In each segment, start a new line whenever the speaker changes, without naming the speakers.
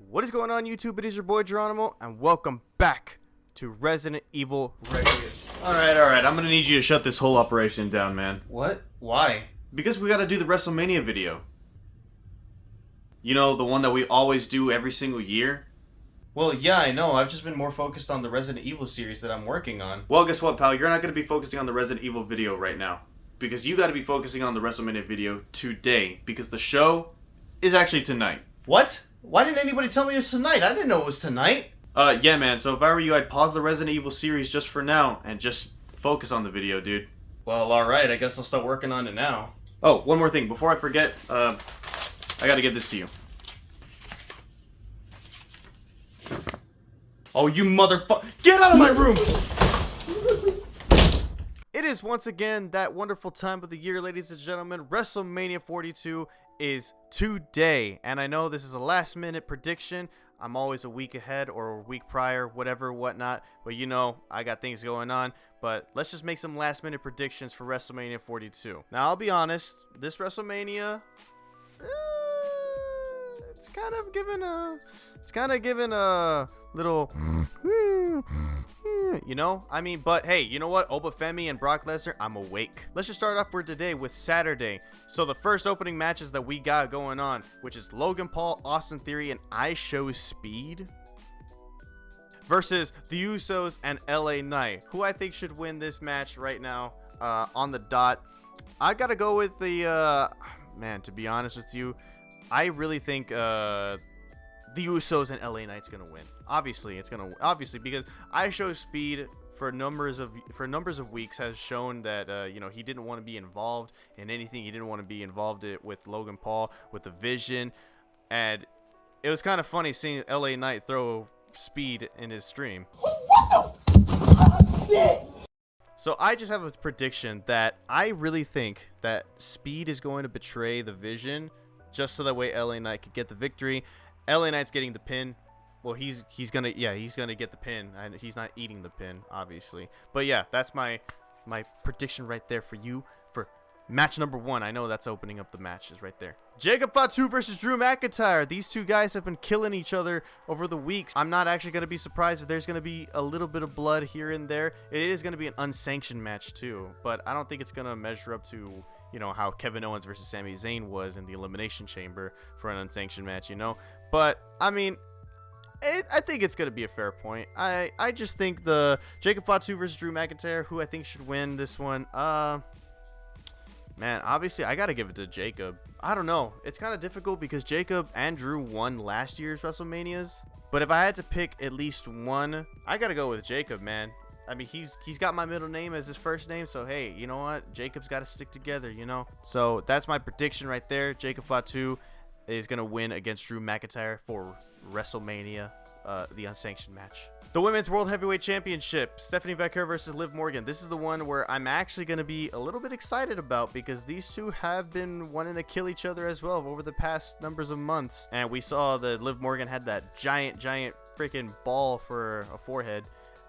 What is going on, YouTube? It is your boy Geronimo, and welcome back to Resident Evil Regular. Alright, I'm gonna need you to shut this whole operation down, man.
What? Why?
Because we gotta do the Wrestlemania video. You know, the one that we always do every single year?
Well, yeah, I know. I've just been more focused on the Resident Evil series that I'm working on.
Well, guess what, pal? You're not gonna be focusing on the Resident Evil video right now. Because you gotta be focusing on the Wrestlemania video today. Because the show is actually tonight.
What? Why didn't anybody tell me it was tonight? I didn't know it was tonight.
Yeah, man. So if I were you, I'd pause the Resident Evil series just for now and just focus on the video, dude.
Well, alright. I guess I'll start working on it now.
Oh, one more thing. Before I forget, I gotta give this to you.
Oh, you motherfucker! Get out of my room!
It is once again that wonderful time of the year, ladies and gentlemen. WrestleMania 42 is today, and I know this is a last-minute prediction. I'm always a week ahead or a week prior, whatever, whatnot. But you know, I got things going on. But let's just make some last-minute predictions for WrestleMania 42. Now, I'll be honest, this WrestleMania, it's kind of given a little, you know, I mean, but hey, you know what? Obafemi and Brock Lesnar, I'm awake. Let's just start off for today with Saturday. So the first opening matches that we got going on, which is Logan Paul, Austin Theory, and I Show Speed versus the Usos and LA Knight, who I think should win this match right now on the dot. I gotta go with the, man, to be honest with you, I really think the Usos and LA Knight's gonna win. Obviously because I Show Speed for numbers of weeks has shown that you know, he didn't want to be involved in anything. He didn't want to be involved with Logan Paul, with the Vision, and it was kind of funny seeing LA Knight throw Speed in his stream. What the shit? So I just have a prediction that I really think that Speed is going to betray the Vision just so that way LA Knight could get the victory. LA Knight's getting the pin. Well, he's gonna get the pin, and he's not eating the pin, obviously. But yeah, that's my prediction right there for you for match number 1. I know that's opening up the matches right there. Jacob Fatu versus Drew McIntyre. These two guys have been killing each other over the weeks. I'm not actually gonna be surprised if there's gonna be a little bit of blood here and there. It is gonna be an unsanctioned match too, but I don't think it's gonna measure up to, you know, how Kevin Owens versus Sami Zayn was in the Elimination Chamber for an unsanctioned match, you know. But I mean, I think it's going to be a fair point. I just think the Jacob Fatu versus Drew McIntyre, who I think should win this one. Man, obviously, I got to give it to Jacob. I don't know. It's kind of difficult because Jacob and Drew won last year's WrestleManias. But if I had to pick at least one, I got to go with Jacob, man. I mean, he's got my middle name as his first name, so hey, you know what? Jacob's got to stick together, you know? So that's my prediction right there. Jacob Fatu is going to win against Drew McIntyre for WrestleMania, the unsanctioned match. The Women's World Heavyweight Championship, Stephanie Becker versus Liv Morgan. This is the one where I'm actually going to be a little bit excited about because these two have been wanting to kill each other as well over the past numbers of months. And we saw that Liv Morgan had that giant freaking ball for a forehead.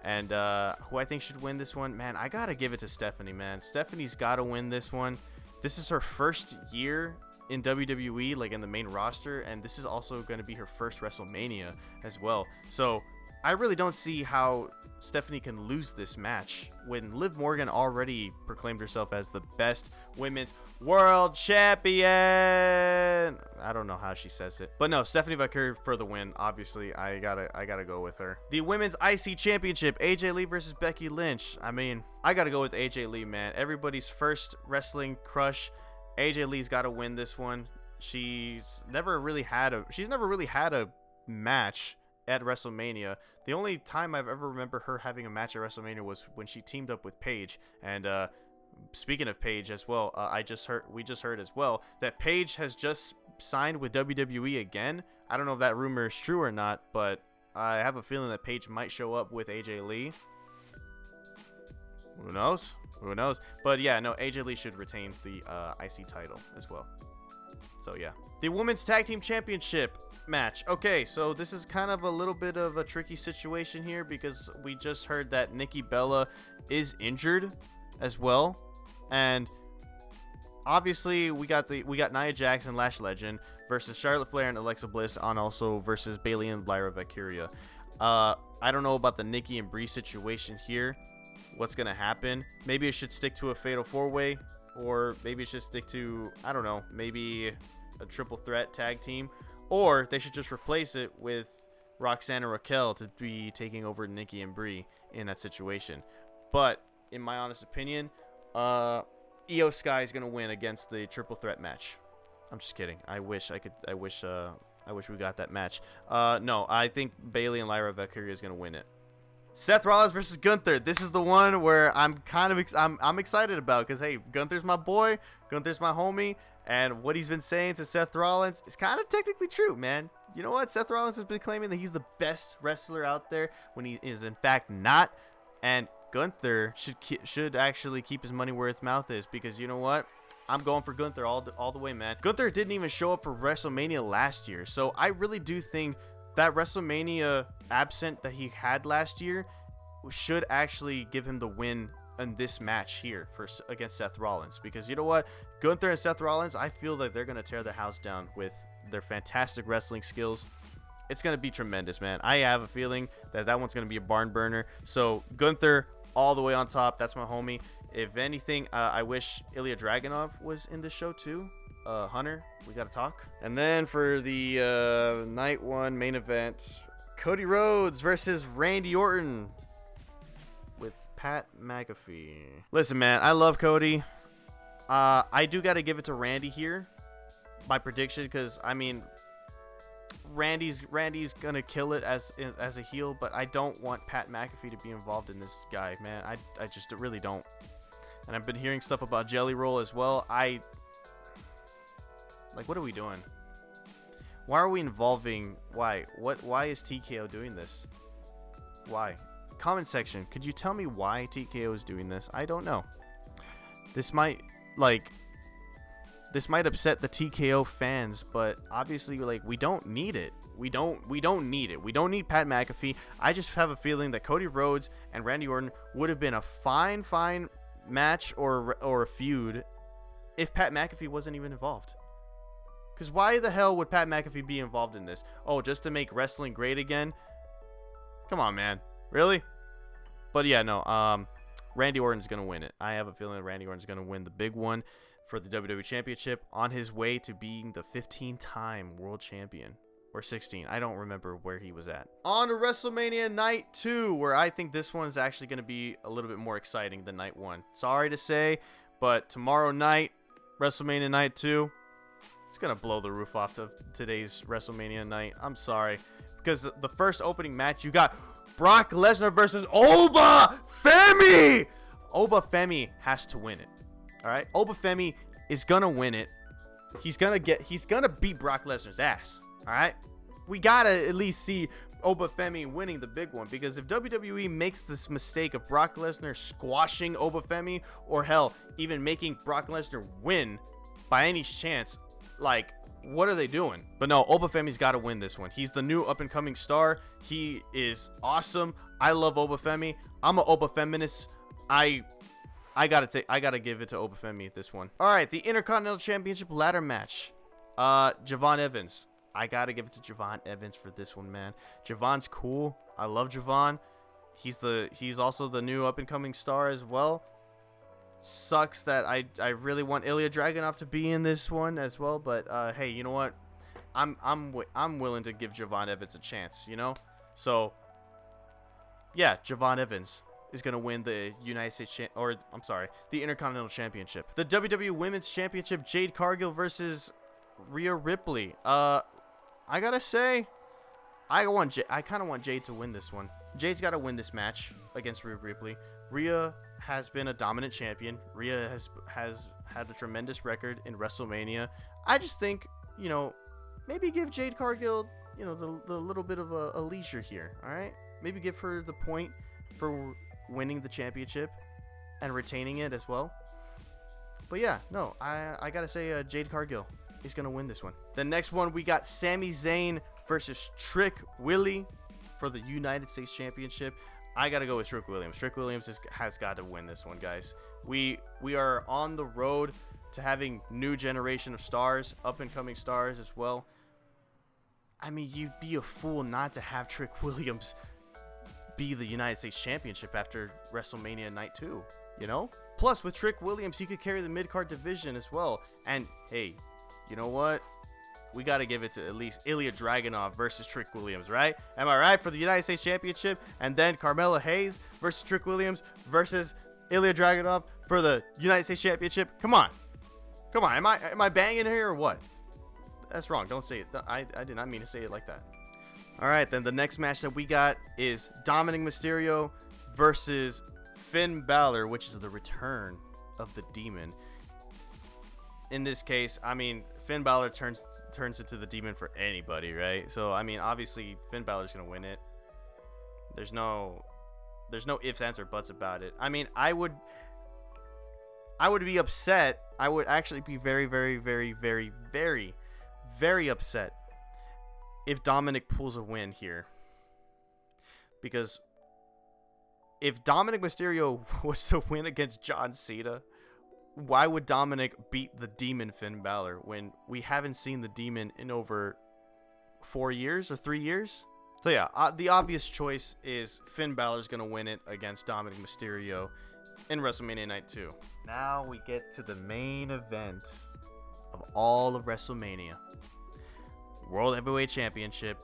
And who I think should win this one, man, I got to give it to Stephanie, man. Stephanie's got to win this one. This is her first year in WWE, like in the main roster, and this is also going to be her first WrestleMania as well. So I really don't see how Stephanie can lose this match when Liv Morgan already proclaimed herself as the best women's world champion. I don't know how she says it, but no, Stephanie Becker for the win. Obviously, I gotta go with her. The Women's IC Championship, AJ Lee versus Becky Lynch. I mean, I gotta go with AJ Lee, man. Everybody's first wrestling crush. AJ Lee's got to win this one. She's never really had a match at WrestleMania. The only time I've ever remember her having a match at WrestleMania was when she teamed up with Paige. And speaking of Paige as well, we just heard as well that Paige has just signed with WWE again. I don't know if that rumor is true or not, but I have a feeling that Paige might show up with AJ Lee. Who knows? Who knows? But yeah, no, AJ Lee should retain the IC title as well. So yeah. The Women's Tag Team Championship match. Okay, so this is kind of a little bit of a tricky situation here because we just heard that Nikki Bella is injured as well. And obviously we got Nia Jax and Lash Legend versus Charlotte Flair and Alexa Bliss, on also versus Bayley and Lyra Valkyria. I don't know about the Nikki and Brie situation here. What's gonna happen? Maybe it should stick to a fatal 4-way, or maybe it should stick to, I don't know, maybe a triple threat tag team, or they should just replace it with Roxanne and Raquel to be taking over Nikki and Brie in that situation. But in my honest opinion, Io Sky is gonna win against the triple threat match. I'm just kidding. I wish we got that match. No, I think Bayley and Lyra Valkyria is gonna win it. Seth Rollins versus Gunther. This is the one where I'm I'm excited about, because hey, Gunther's my boy, Gunther's my homie, and what he's been saying to Seth Rollins is kind of technically true, man. You know what? Seth Rollins has been claiming that he's the best wrestler out there when he is in fact not, and Gunther should actually keep his money where his mouth is, because you know what? I'm going for Gunther all the way, man. Gunther didn't even show up for WrestleMania last year, so I really do think that WrestleMania absent that he had last year should actually give him the win in this match here against Seth Rollins, because you know what? Gunther and Seth Rollins, I feel like they're going to tear the house down with their fantastic wrestling skills. It's going to be tremendous, man. I have a feeling that one's going to be a barn burner. So Gunther all the way on top. That's my homie. If anything, I wish Ilya Dragunov was in this show too. Hunter, we got to talk. And then for the night one main event, Cody Rhodes versus Randy Orton with Pat McAfee. Listen, man, I love Cody. I do got to give it to Randy here, my prediction, because I mean, Randy's gonna kill it as a heel, but I don't want Pat McAfee to be involved in this guy, man. I just really don't. And I've been hearing stuff about Jelly Roll as well. Like, what are we doing? Why are we involving? Why is TKO doing this? Why? Comment section, could you tell me why TKO is doing this? I don't know. This might upset the TKO fans, but obviously, like, we don't need it. We don't need it. We don't need Pat McAfee. I just have a feeling that Cody Rhodes and Randy Orton would have been a fine match or a feud if Pat McAfee wasn't even involved. Because why the hell would Pat McAfee be involved in this? Oh, just to make wrestling great again? Come on, man. Really? But yeah, no. Randy Orton's going to win it. I have a feeling that Randy Orton's going to win the big one for the WWE Championship on his way to being the 15-time world champion. Or 16. I don't remember where he was at. On to WrestleMania Night 2, where I think this one's actually going to be a little bit more exciting than Night 1. Sorry to say, but tomorrow night, WrestleMania Night 2, it's going to blow the roof off of today's WrestleMania night. I'm sorry. Because the first opening match, you got Brock Lesnar versus Oba Femi. Oba Femi has to win it. All right? Oba Femi is going to win it. He's going to beat Brock Lesnar's ass. All right? We got to at least see Oba Femi winning the big one, because if WWE makes this mistake of Brock Lesnar squashing Oba Femi, or hell, even making Brock Lesnar win by any chance, like, what are they doing? But no, Oba Femi's got to win this one. He's the new up-and-coming star. He is awesome. I love Oba Femi. I'm an Oba feminist. I gotta give it to Oba Femi this one. All right, the Intercontinental Championship ladder match. Javon Evans. I gotta give it to Javon Evans for this one, man. Javon's cool. I love Javon. He's also the new up-and-coming star as well. Sucks that I really want Ilya Dragunov to be in this one as well, but hey, you know what? I'm willing to give Javon Evans a chance, you know? So yeah, Javon Evans is going to win the the Intercontinental Championship. The WWE Women's Championship, Jade Cargill versus Rhea Ripley. I got to say, I kind of want Jade to win this one. Jade's got to win this match against Rhea Ripley. Rhea has been a dominant champion. Rhea has had a tremendous record in WrestleMania. I just think, you know, maybe give Jade Cargill, you know, the little bit of a leisure here, all right? Maybe give her the point for winning the championship and retaining it as well. But yeah, no, I got to say Jade Cargill is going to win this one. The next one, we got Sami Zayn versus Trick Willie for the United States Championship. I got to go with Trick Williams. Trick Williams has got to win this one, guys. We are on the road to having new generation of stars, up and coming stars as well. I mean, you'd be a fool not to have Trick Williams be the United States Championship after WrestleMania Night 2, you know? Plus, with Trick Williams, he could carry the mid-card division as well. And, hey, you know what? We got to give it to at least Ilya Dragunov versus Trick Williams, right? Am I right? For the United States Championship. And then Carmella Hayes versus Trick Williams versus Ilya Dragunov for the United States Championship. Come on. Come on. Am I banging here or what? That's wrong. Don't say it. I did not mean to say it like that. All right, then the next match that we got is Dominic Mysterio versus Finn Balor, which is the return of the Demon. In this case, I mean, Finn Balor turns into the Demon for anybody, right? So, I mean, obviously, Finn Balor's going to win it. There's no ifs, ands, or buts about it. I mean, I would be upset. I would actually be very, very, very, very, very, very upset if Dominic pulls a win here. Because if Dominic Mysterio was to win against John Cena, why would Dominic beat the Demon Finn Balor when we haven't seen the Demon in over 4 years or 3 years? So yeah, the obvious choice is Finn Balor's going to win it against Dominic Mysterio in WrestleMania Night 2. Now we get to the main event of all of WrestleMania. World Heavyweight Championship,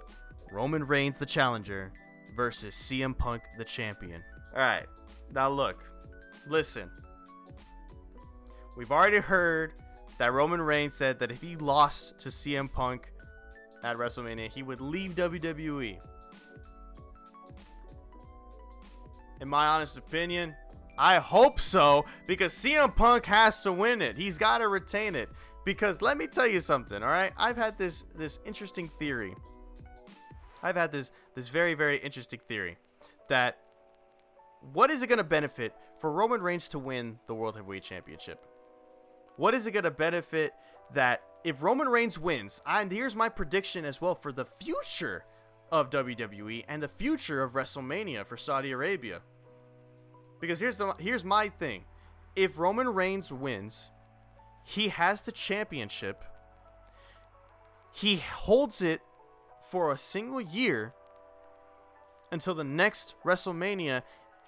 Roman Reigns the challenger versus CM Punk the champion. Alright, now look, listen. We've already heard that Roman Reigns said that if he lost to CM Punk at WrestleMania, he would leave WWE. In my honest opinion, I hope so, because CM Punk has to win it. He's got to retain it. Because let me tell you something, all right? I've had this interesting theory. I've had this very, very interesting theory that what is it going to benefit for Roman Reigns to win the World Heavyweight Championship? What is it going to benefit that if Roman Reigns wins, and here's my prediction as well for the future of WWE and the future of WrestleMania for Saudi Arabia. Because here's my thing. If Roman Reigns wins, he has the championship. He holds it for a single year until the next WrestleMania.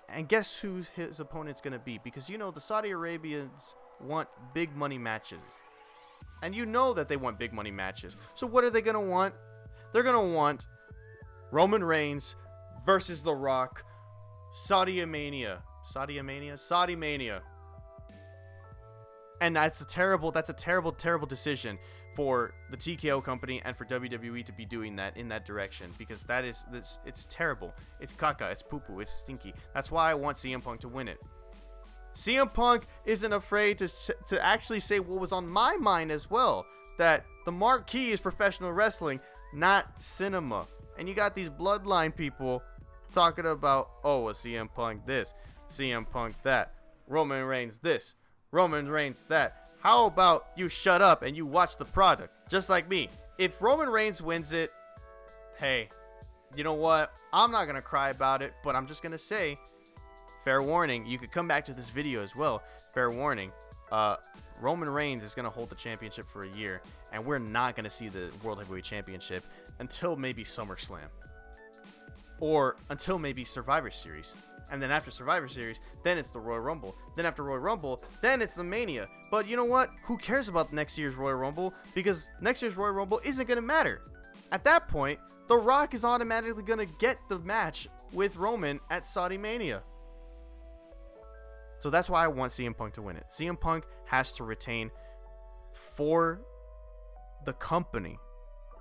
And guess who his opponent's going to be? Because you know the Saudi Arabians want big money matches. And you know that they want big money matches. So what are they going to want? They're going to want Roman Reigns versus The Rock. Saudi Mania. And that's a terrible decision for the TKO company and for WWE to be doing that in that direction, because it's terrible. It's caca, it's poo-poo, it's stinky. That's why I want CM Punk to win it. CM Punk isn't afraid to actually say what was on my mind as well, that the marquee is professional wrestling, not cinema. And you got these bloodline people talking about, oh, well, CM Punk this, CM Punk that, Roman Reigns this, Roman Reigns that. How about you shut up and you watch the product, just like me? If Roman Reigns wins it, hey, you know what? I'm not going to cry about it, but I'm just going to say, fair warning, you could come back to this video as well. Fair warning, Roman Reigns is going to hold the championship for a year, and we're not going to see the World Heavyweight Championship until maybe SummerSlam. Or until maybe Survivor Series. And then after Survivor Series, then it's the Royal Rumble. Then after Royal Rumble, then it's the Mania. But you know what? Who cares about next year's Royal Rumble? Because next year's Royal Rumble isn't going to matter. At that point, The Rock is automatically going to get the match with Roman at Saudi Mania. So that's why I want CM Punk to win it. CM Punk has to retain for the company.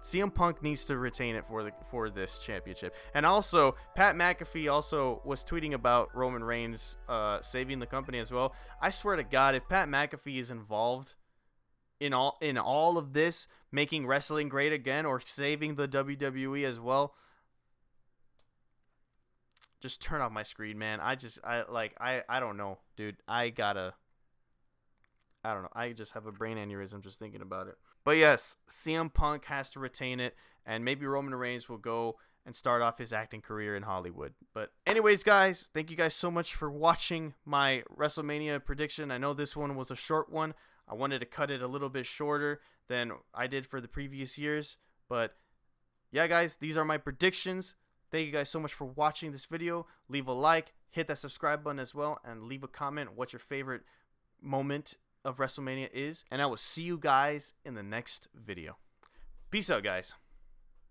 CM Punk needs to retain it for this championship. And also, Pat McAfee also was tweeting about Roman Reigns saving the company as well. I swear to God, if Pat McAfee is involved in all of this, making wrestling great again or saving the WWE as well, just turn off my screen, man. I don't know, dude. I don't know. I just have a brain aneurysm just thinking about it. But yes, CM Punk has to retain it, and maybe Roman Reigns will go and start off his acting career in Hollywood. But anyways, guys, thank you guys so much for watching my WrestleMania prediction. I know this one was a short one. I wanted to cut it a little bit shorter than I did for the previous years. But yeah, guys, these are my predictions. Thank you guys so much for watching this video. Leave a like, hit that subscribe button as well, and leave a comment what your favorite moment of WrestleMania is. And I will see you guys in the next video. Peace out, guys.